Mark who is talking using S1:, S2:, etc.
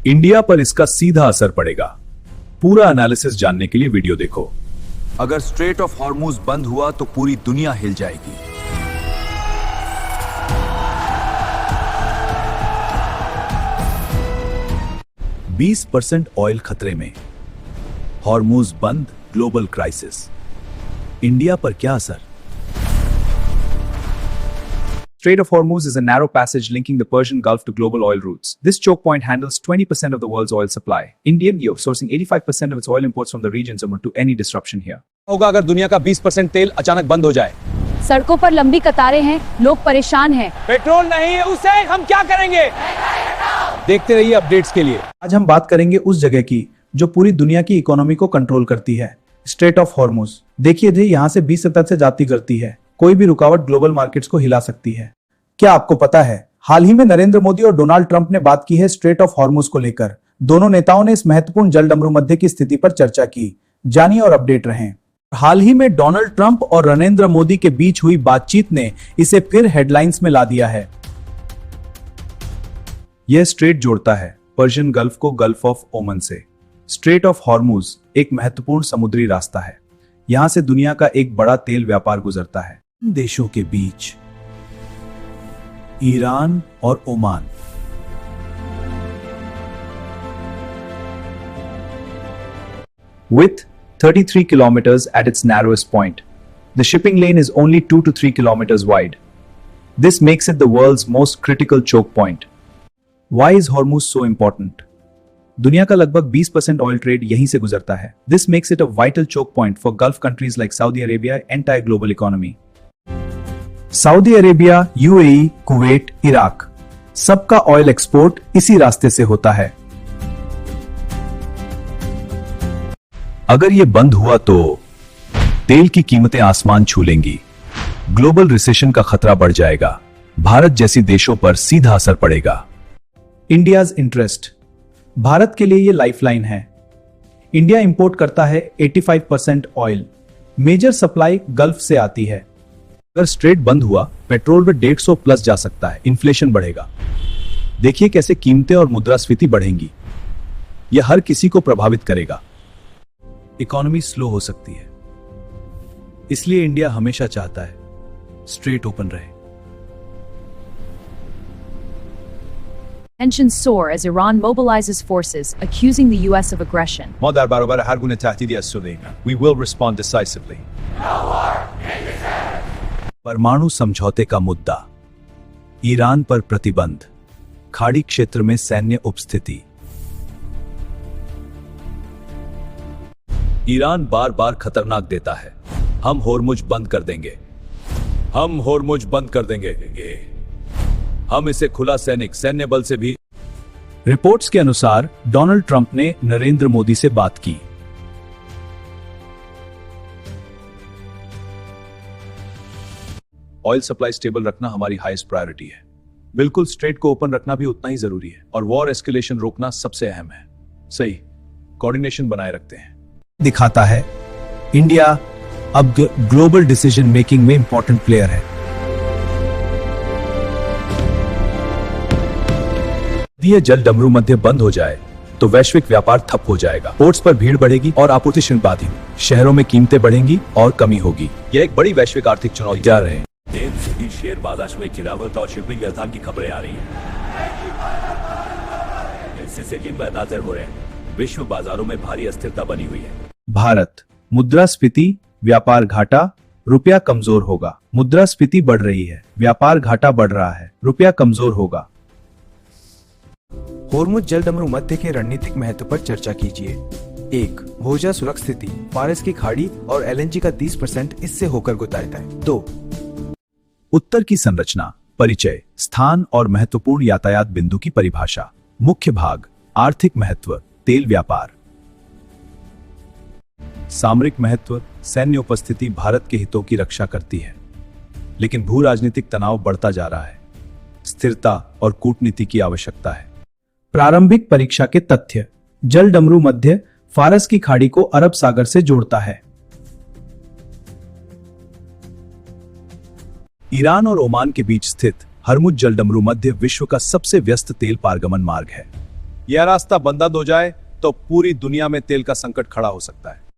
S1: India पर इसका सीधा असर पड़ेगा। पूरा एनालिसिस जानने के लिए वीडियो देखो।
S2: अगर स्ट्रेट ऑफ हॉर्मुज बंद हुआ तो पूरी दुनिया हिल जाएगी।
S1: %20 ऑयल खतरे में, हॉर्मुज बंद, ग्लोबल क्राइसिस। इंडिया पर क्या असर?
S3: Strait of Hormuz is a narrow passage linking the Persian Gulf to global oil routes. This choke point handles 20% of the world's oil supply. India, sourcing 85% of its oil imports from the region, so to any disruption here.
S4: होगा अगर दुनिया का 20% तेल अचानक बंद हो जाए।
S5: सड़कों पर लंबी कतारें हैं, लोग परेशान हैं।
S4: पेट्रोल नहीं है, उसे हम क्या करेंगे? देखते रहिए अपडेट्स के लिए।
S6: आज हम बात करेंगे उस जगह की जो पूरी दुनिया की इकोनॉमी को कंट्रोल करती है, स्ट्रेट ऑफ हॉर्मुज। देखिए जी, यहाँ से 20 सितंबर से जाती करती है। कोई भी रुकावट ग्लोबल मार्केट्स को हिला सकती है। क्या आपको पता है, हाल ही में नरेंद्र मोदी और डोनाल्ड ट्रंप ने बात की है स्ट्रेट ऑफ हॉर्मुज को लेकर। दोनों नेताओं ने इस महत्वपूर्ण जलडमरू मध्य की स्थिति पर चर्चा की। जानिए और अपडेट रहें। हाल ही में डोनाल्ड ट्रंप और नरेंद्र मोदी के बीच हुई बातचीत ने इसे फिर हेडलाइंस में ला दिया है।
S1: यह स्ट्रेट जोड़ता है पर्शियन गल्फ को गल्फ ऑफ ओमन से। स्ट्रेट ऑफ हॉर्मुज एक महत्वपूर्ण समुद्री रास्ता है। यहां से दुनिया का एक बड़ा तेल व्यापार गुजरता है। देशों के बीच ईरान और Oman.
S3: With 33 kilometers at its narrowest point, the shipping lane is only 2 to 3 kilometers wide. This makes it the world's most critical choke point.
S1: Why is Hormuz so important?
S3: दुनिया का लगभग 20% ऑयल ट्रेड यहीं से गुजरता है। This makes it a vital choke point for Gulf countries like Saudi Arabia, entire global economy.
S6: Saudi Arabia, UAE, Kuwait, Iraq, सबका oil export इसी रास्ते से होता है।
S1: अगर ये बंद हुआ तो तेल की कीमतें आसमान छू लेंगी। ग्लोबल रिसेशन का खतरा बढ़ जाएगा। भारत जैसी देशों पर सीधा असर पड़ेगा।
S6: India's interest. भारत के लिए ये लाइफलाइन है। इंडिया इंपोर्ट करता है 85% ऑयल। मेजर सप्लाई गल्फ से आती है।
S1: अगर स्ट्रेट बंद हुआ, पेट्रोल में 150 प्लस जा सकता है। इन्फ्लेशन बढ़ेगा। देखिए कैसे कीमतें और मुद्रास्फीति बढ़ेंगी। यह हर किसी को प्रभावित करेगा। इकोनॉमी स्लो हो सकती है, इसलिए इंडिया हमेशा चाहता है स्ट्रेट ओपन रहे।
S5: Tensions soar as Iran mobilizes forces, accusing the US of aggression.
S1: We will respond decisively. परमाणु समझौते का मुद्दा, ईरान पर प्रतिबंध, खाड़ी क्षेत्र में सैन्य उपस्थिति। ईरान बार बार खतरनाक देता है, हम होर्मुज बंद कर देंगे, हम होर्मुज बंद कर देंगे, हम इसे खुला सैन्य बल से भी।
S6: रिपोर्ट्स के अनुसार डोनाल्ड ट्रंप ने नरेंद्र मोदी से बात की।
S1: ऑयल सप्लाई स्टेबल रखना हमारी हाईएस्ट प्रायोरिटी है। बिल्कुल, स्ट्रेट को ओपन रखना भी उतना ही जरूरी है और वॉर एस्केलेशन रोकना सबसे अहम है। सही कोऑर्डिनेशन बनाए रखते हैं।
S6: दिखाता है इंडिया अब ग्लोबल डिसीजन मेकिंग में इंपॉर्टेंट प्लेयर है।
S1: यदि यह जल डमरू मध्य बंद हो जाए तो वैश्विक व्यापार ठप हो जाएगा। पोर्ट्स पर भीड़ बढ़ेगी और आपूर्ति श्रृंखला बाधित। शहरों में कीमतें बढ़ेंगी और कमी होगी। यह एक बड़ी वैश्विक आर्थिक चुनौती जा रहे हैं। शेयर बाजार में गिरावट और शिपिंग व्यवधान की खबरें आ रही हैं। इससे बेनज़ीर हो रहे हैं। विश्व बाजारों में भारी अस्थिरता बनी हुई है।
S6: भारत, मुद्रास्फीति, व्यापार घाटा, रुपया कमजोर होगा। मुद्रास्फीति बढ़ रही है, व्यापार घाटा बढ़ रहा है, रुपया कमजोर होगा।
S7: होर्मुज जलडमरू मध्य के रणनीतिक महत्व पर चर्चा कीजिए। 1. ऊर्जा सुरक्षा स्थिति, फारस की खाड़ी और एलएनजी का 30% इससे होकर गुजरता है। 2.
S1: उत्तर की संरचना, परिचय, स्थान और महत्वपूर्ण यातायात बिंदु की परिभाषा। मुख्य भाग, आर्थिक महत्व, तेल व्यापार। सामरिक महत्व, सैन्य उपस्थिति भारत के हितों की रक्षा करती है, लेकिन भू राजनीतिक तनाव बढ़ता जा रहा है। स्थिरता और कूटनीति की आवश्यकता है।
S6: प्रारंभिक परीक्षा के तथ्य, जलडमरू मध्य फारस की खाड़ी को अरब सागर से जोड़ता है।
S1: ईरान और ओमान के बीच स्थित हरमुज जलडमरू मध्य विश्व का सबसे व्यस्त तेल पारगमन मार्ग है। यह रास्ता बंद हो जाए तो पूरी दुनिया में तेल का संकट खड़ा हो सकता है।